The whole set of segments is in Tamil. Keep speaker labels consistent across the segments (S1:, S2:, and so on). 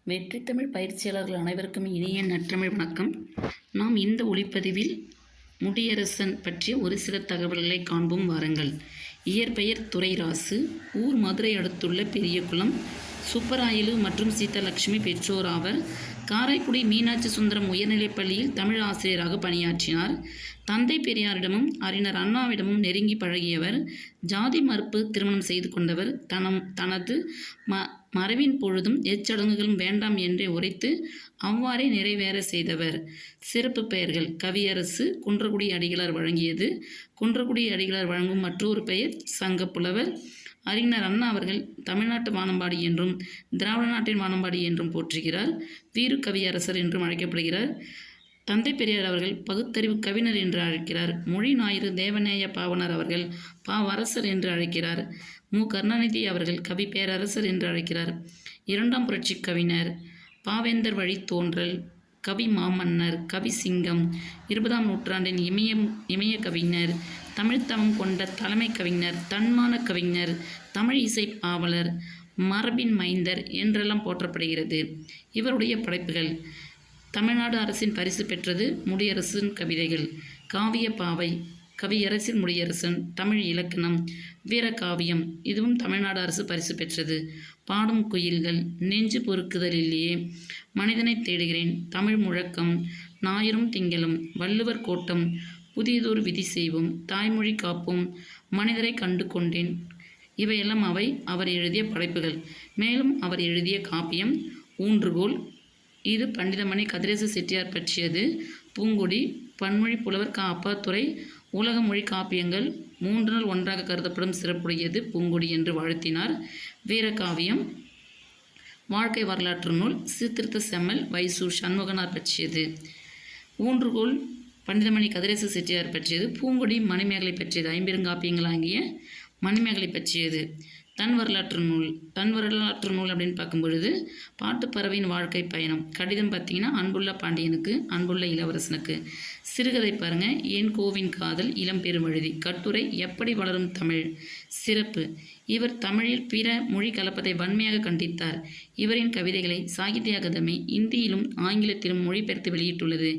S1: வெற்றி தமிழ் பயிற்சியாளர்கள் அனைவருக்கும் இனிய நற்றமிழ் வணக்கம். நாம் இந்த ஒளிப்பதிவில் முடியரசன் பற்றிய ஒரு சில தகவல்களை காண்போம் வாருங்கள். இயற்பெயர் துரைராசு, ஊர் மதுரை அடுத்துள்ள பெரியகுளம். சுப்பராயலு மற்றும் சீதாலட்சுமி பெற்றோர் ஆவர். காரைக்குடி மீனாட்சி சுந்தரம் உயர்நிலைப்பள்ளியில் தமிழ் ஆசிரியராக பணியாற்றினார். தந்தை பெரியாரிடமும் அறிஞர் அண்ணாவிடமும் நெருங்கி பழகியவர். ஜாதி மறுப்பு திருமணம் செய்து கொண்டவர். தனது மறைவின் பொழுதும் எச்சடங்குகளும் வேண்டாம் என்றே உரைத்து அவ்வாறே நிறைவேற செய்தவர். சிறப்பு பெயர்கள்: கவியரசு, குன்றக்குடி அடிகளார் வழங்கியது. குன்றக்குடி அடிகளார் வழங்கும் மற்றொரு பெயர் சங்கப்புலவர். அறிஞர் அண்ணா அவர்கள் தமிழ்நாட்டு வானம்பாடி என்றும் திராவிட நாட்டின் வானம்பாடி என்றும் போற்றுகிறார். வீறு கவியரசர் என்றும் அழைக்கப்படுகிறார். தந்தை பெரியார் அவர்கள் பகுத்தறிவு கவிஞர் என்று அழைக்கிறார். மொழி ஞாயிறு தேவநேய பாவனர் அவர்கள் பாவரசர் என்று அழைக்கிறார். மு. கருணாநிதி அவர்கள் கவி பேரரசர் என்று அழைக்கிறார். இரண்டாம் புரட்சி கவிஞர், பாவேந்தர் வழி தோன்றல், கவி மாமன்னர், கவி சிங்கம், 20ஆம் நூற்றாண்டின் இமய கவிஞர், தமிழ்த்தவம் கொண்ட தலைமை கவிஞர், தன்மான கவிஞர், தமிழ் இசை பாவலர், மரபின் மைந்தர் என்றெல்லாம் போற்றப்படுகிறது. இவருடைய படைப்புகள்: தமிழ்நாடு அரசின் பரிசு பெற்றது முடியரசன் கவிதைகள், காவிய பாவை, கவியரசின் முடியரசன், தமிழ் இலக்கணம், வீரகாவியம், இதுவும் தமிழ்நாடு அரசு பரிசு பெற்றது. பாடும் குயில்கள், நெஞ்சு பொறுக்குதல் இல்லையே, மனிதனை தேடுகிறேன், தமிழ் முழக்கம், ஞாயிறும் திங்களும், வள்ளுவர் கோட்டம், புதியதொரு விதி செய்வோம், தாய்மொழி காப்போம், மனிதரை கண்டு கொண்டேன். இவையெல்லாம் அவர் எழுதிய படைப்புகள். மேலும் அவர் எழுதிய காப்பியம் ஊன்றுகோல், இது பண்டிதமணி கதிரேச செட்டியார் பற்றியது. பூங்கொடி, பன்மொழி புலவர் அப்பாத்துரை, உலக மொழி காப்பியங்கள் 3 நாள் ஒன்றாக கருதப்படும் சிறப்புடையது பூங்கொடி என்று வாழ்த்தினார். வீரகாவியம் வாழ்க்கை வரலாற்று நூல். சீர்திருத்த செம்மல் வைசு சண்முகனார் பற்றியது. ஊன்றுகோல் பண்டிதமணி கதிரேச செட்டியார் பற்றியது. பூங்கொடி மணிமேகலை பற்றியது. ஐம்பெருங்காப்பியங்களாகிய மணிமேகலை பற்றியது. தன் வரலாற்று நூல் அப்படின்னு பார்க்கும்பொழுது பாட்டுப்பறவையின் வாழ்க்கை பயணம். கடிதம் பார்த்தீங்கன்னா அன்புள்ள பாண்டியனுக்கு, அன்புள்ள இளவரசனுக்கு. சிறுகதை பாருங்கள், ஏன் கோவின் காதல், இளம் பெருமழுதி. கட்டுரை, எப்படி வளரும் தமிழ். சிறப்பு: இவர் தமிழில் பிற மொழி கலப்பதை வன்மையாக கண்டித்தார். இவரின் கவிதைகளை சாகித்ய அகாதமி இந்தியிலும் ஆங்கிலத்திலும் மொழிபெயர்த்து வெளியிட்டுள்ளது.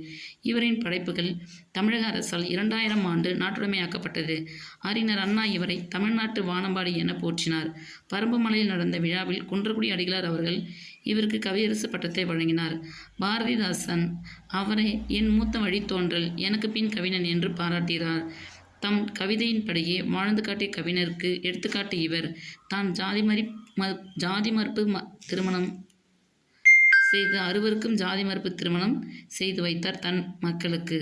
S1: இவரின் படைப்புகள் தமிழக அரசால் 2000 ஆண்டு நாட்டுடைமையாக்கப்பட்டது. அறிஞர் அண்ணா இவரை தமிழ்நாட்டு வானம்பாடி என போற்றினார். பரம்புமலையில் நடந்த விழாவில் குன்றக்குடி அடிகளார் அவர்கள் இவருக்கு கவியரசு பட்டத்தை வழங்கினார். பாரதிதாசன் அவரை என் மூத்த வழித்தோன்றல், எனக்கு பின் கவிஞன் என்று பாராட்டினார். தம் கவிதையின்படியே வாழ்ந்து காட்டிய கவிஞருக்கு எடுத்துக்காட்டு இவர். தான் ஜாதி மறுப்பு திருமணம் செய்து 6 ஜாதி மறுப்பு திருமணம் செய்து வைத்தார் தன் மக்களுக்கு.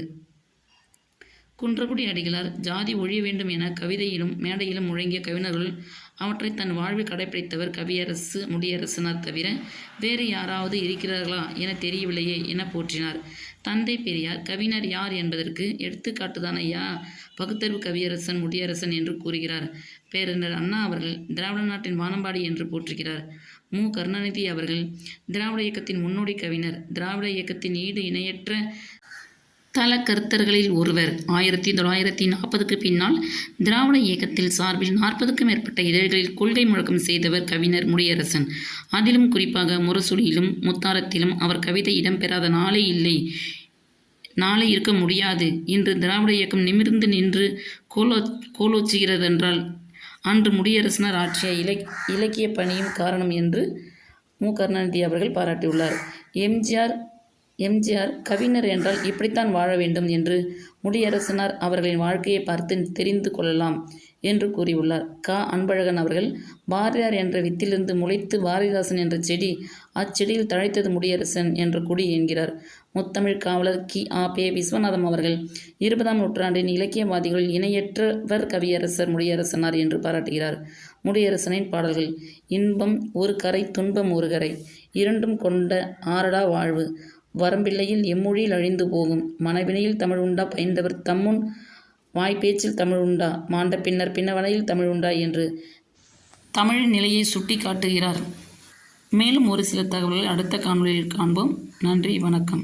S1: குன்றக்குடி அடிகளார் ஜாதி ஒழிய வேண்டும் என கவிதையிலும் மேடையிலும் முழங்கிய கவிஞர்கள். அவற்றை தன் வாழ்வில் கடைப்பிடித்தவர் கவியரசு முடியரசனார் தவிர வேறு யாராவது இருக்கிறார்களா என தெரியவில்லையே என போற்றினார். தந்தை பெரியார் கவிஞர் யார் என்பதற்கு எடுத்துக்காட்டுதான் ஐயா பகுத்தறிவு கவியரசன் முடியரசன் என்று கூறுகிறார். பேரறிஞர் அண்ணா அவர்கள் திராவிட நாட்டின் வானம்பாடி என்று போற்றுகிறார். மு. கருணாநிதி அவர்கள் திராவிட இயக்கத்தின் முன்னோடி கவிஞர். திராவிட இயக்கத்தின் ஈடு இணையற்ற தல கருத்தர்களில் ஒருவர். 1940க்கு பின்னால் திராவிட இயக்கத்தில் சார்பில் 40க்கும் மேற்பட்ட இதழ்களில் கொள்கை முழக்கம் செய்தவர் கவிஞர் முடியரசன். அதிலும் குறிப்பாக முரசொலியிலும் முத்தாரத்திலும் அவர் கவிதை இடம்பெறாத நாளே இல்லை, நாளை இருக்க முடியாது. இன்று திராவிட இயக்கம் நிமிர்ந்து நின்று கோலோச்சுகிறதென்றால் அன்று முடியரசனார் ஆற்றிய இலக்கிய பணியும் காரணம் என்று மு. கருணாநிதி அவர்கள் பாராட்டியுள்ளார். எம்ஜிஆர் கவிஞர் என்றால் இப்படித்தான் வாழ வேண்டும் என்று முடியரசனார் அவர்களின் வாழ்க்கையை பார்த்து தெரிந்து கொள்ளலாம் என்று கூறியுள்ளார். அன்பழகன் அவர்கள் பாரதியார் என்ற வித்திலிருந்து முளைத்து பாரதிதாசன் என்ற செடி, அச்செடியில் தழைத்தது முடியரசன் என்ற கொடி என்கிறார். முத்தமிழ் காவலர் கி.ஆ.பெ. விஸ்வநாதம் அவர்கள் 20ஆம் நூற்றாண்டின் இலக்கியவாதிகளில் இணையற்றவர் கவியரசர் முடியரசனார் என்று பாராட்டுகிறார். முடியரசனின் பாடல்கள்: இன்பம் ஒரு கரை, துன்பம் ஒரு கரை, இரண்டும் கொண்ட ஆரடா வாழ்வு, வரம்பில்லையில் எம்மொழியில் அழிந்து போகும், மனவினையில் தமிழ் உண்டா, பயின்றவர் தம்முன் வாய்ப்பேச்சில் தமிழ் உண்டா, மாண்ட பின்னர் பின்னவனையில் தமிழ் உண்டா என்று தமிழின் நிலையை சுட்டி காட்டுகிறார். மேலும் ஒரு சில தகவல்களை அடுத்த காணொளியில் காண்போம். நன்றி, வணக்கம்.